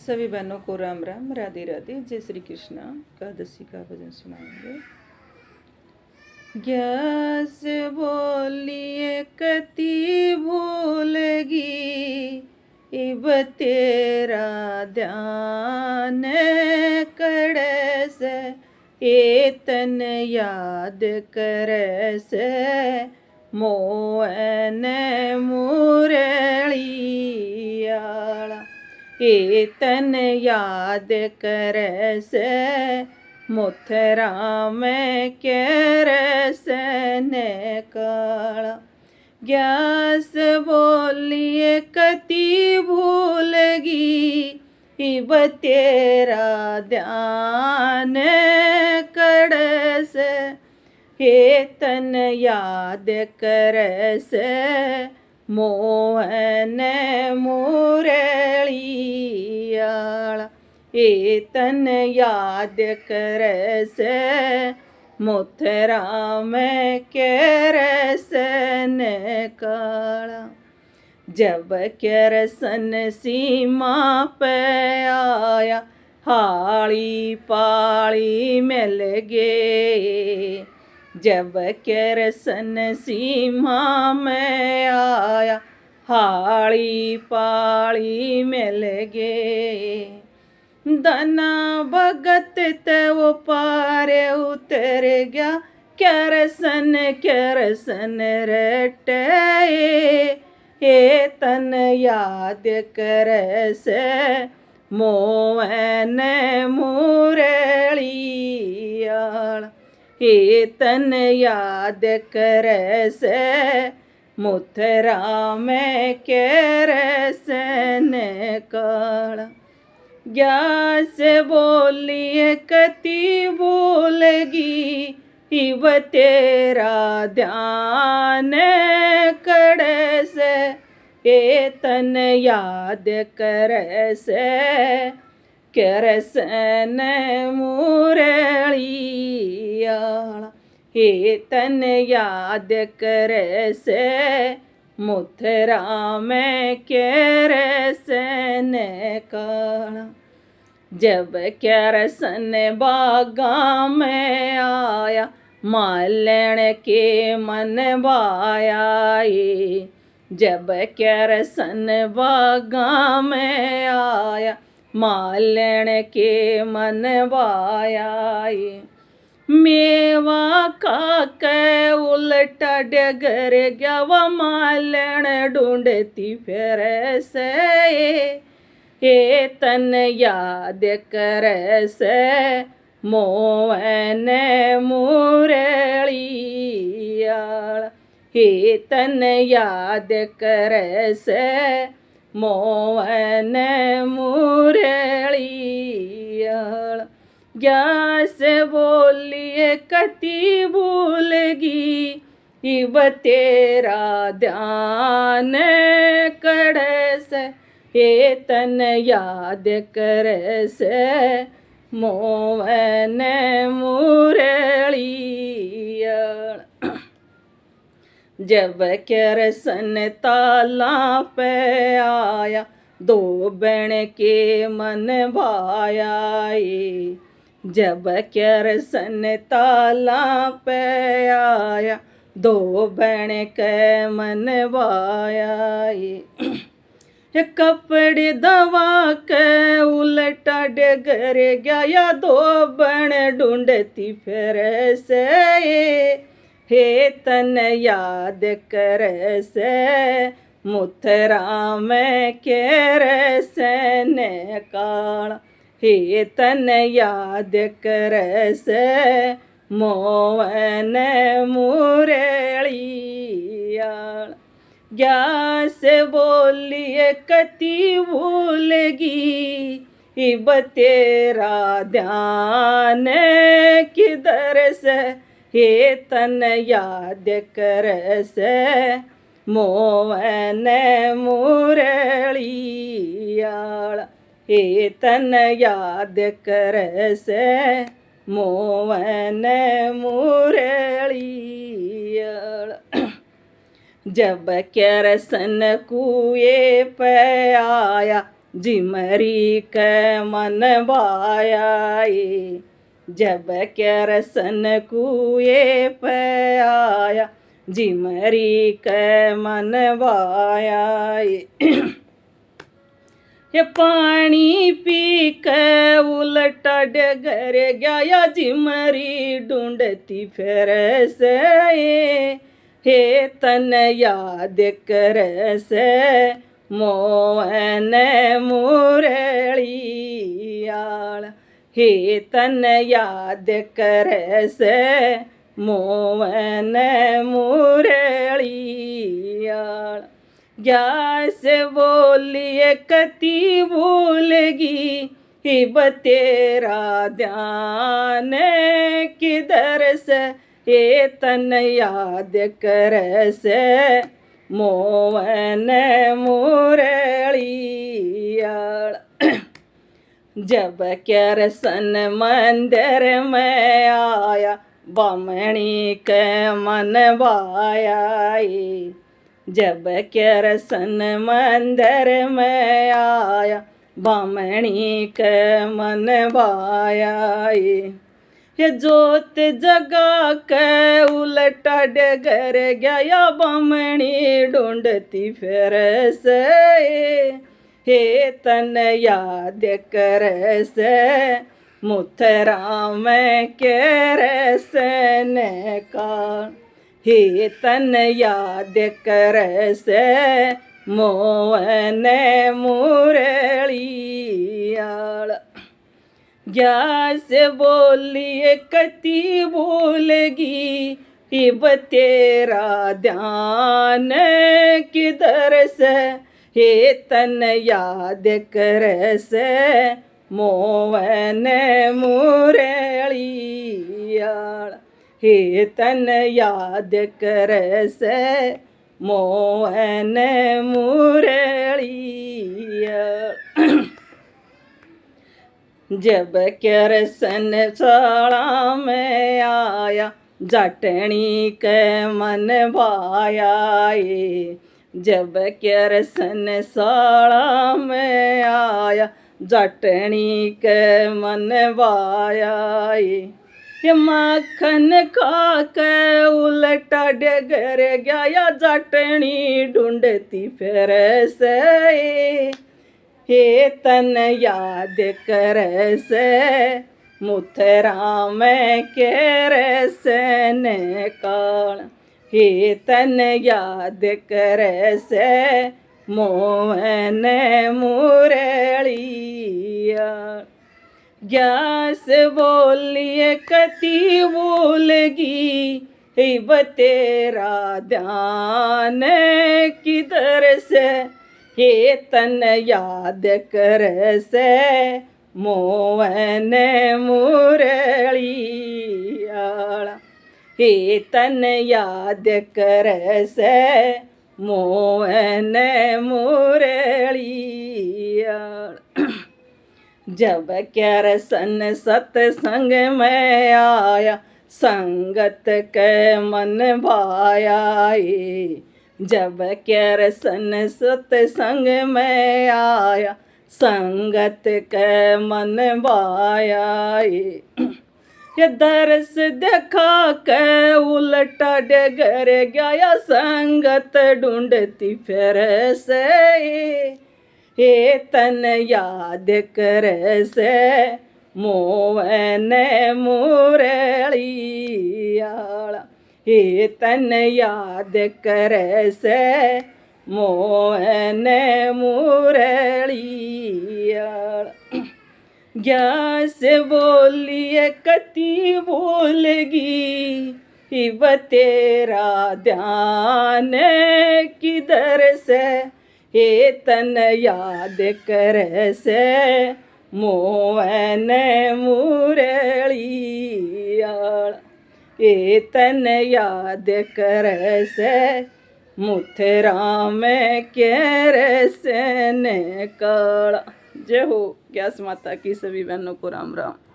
सभी बहनों को राम राम, राधे राधे, जय श्री कृष्णा। एकादशी का भजन सुनाएंगे। ग्यास बोलिए कति भूलगी, इब तेरा ध्यान करे से, एतन याद करे से, मोहन मुरलियाला। एतन याद करे से, मोथरा में केरसे ने काला। ग्यास बोलिए कति भूलगी, इब तेरा ध्यान करे से, एतन याद करे से, मोहन मुरलियाला। एतन याद करे से, मोथरा में केरसे ने काला। जब केरसन सीमा पे आया, हाली पाली मिल गए। जब केरसन सीमा में आया, हाली पाली मिल गए। दना भगत ते वो पारे उतर गया, केरसन केरसन रटे। एतन याद करे से, मोहन मुरलियाला। एतन याद करे से, मोथरा में केरसे ने काला। ग्यास बोलिए कति भूलगी, इब तेरा ध्यान करे से, एतन याद करे से, केरसन मुरलियाला। एतन याद करे से, मोथरा में केरसे ने काला। जब केरसन बागा में आया, मालन के मन भाया। जब केरसन बागा में आया, मालन के मन भाया। मेवा खाके उल्टा डगर गया, वह मालन ढूंढती फिर से, एतन याद करे से, मोहन मुरलियाला। एतन याद करे से, मोहन मुरलियाला। ग्यास बोलिए कति भूलगी, इब तेरा ध्यान करे से, एतन याद करे से, मोहन मुरलियाला। जब केरसन ताला पे आया, दो बहन के मन भाया। जब केरसन ताला पे आया, दो बहन के मन भाया। कपड़े दवा के उल्टा डगर गया, या दो बहन ढूंढती फिर से, एतन याद करे से, मोथरा में केरसे ने काला। एतन याद करे से, मोहन मुरलियाला। ग्यास बोलिए कति भूलगी, इब तेरा ध्यान किधर से, एतन याद करे से, मोहन मुरलियाला। एतन याद करे से, मोहन मुरलियाला। जब केरसन कुएं पे आया, जिमरी के मन बायाए जब केरसन कुए पे आया जिमरी के मन बायाए ये पानी पी के उलटा डगर गया जिमरी ढूंढती फिर से हे तन याद कर से मोहन मुरलियाल हे तन याद कर से मोहन मुरलियाल गैस बोलिए कती भूलगी हिब तेरा ध्यान किधर से ये तन याद कर से मोहन मुरलियाल जब केरसन मंदिर में आया बामणी के मन बायाए जब केरसन मंदिर में आया बामणी के मन बायाए ये जोत जगा के उलटा डगर गया बामणी ढूंढती फिर से हे तन याद कर से मुथरा में केरसन का हे तन याद कर से मोहन मुरलियाल गैस बोलिए कती भूलगी हिब तेरा ध्यान किधर से हे तन याद कर से मोहन मुरलियाल हे तन याद कर से मोहन मुरलियाल जब केरसन शाला में आया जटनी के मन भायाए जब केरसन शाला में आया जटनी के मन भायाए ये माखन खा के उलटा डगर गया जटनी ढूंढती फिर से हे तन याद कर से मुथरा में केरसन काल हे तन याद कर से मोहन मुरलियाल गैस बोलिए कती भूलगी हिब तेरा ध्यान किधर से हे तन याद कर से मोहन मुरलियाल हे तन याद कर से मोहन मुरलियाल जब केरसन सत्संग में आया संगत के मन भायाए जब केरसन सत्संग में आया संगत के मन भायाए ये दरस देखा के उलटा डगर गया संगत ढूंढती फिर से हे तन याद कर से मोहन मुरलियाल हे तन याद कर से मोहन मुरलियाल गैस बोलिए कती भूलगी हिब तेरा ध्यान किधर से हे तन याद कर से मोहन मुरलियाल हे तन याद कर से मुथरा में केरसन काला। जय हो ग्यास माता की सभी बहनों को राम राम।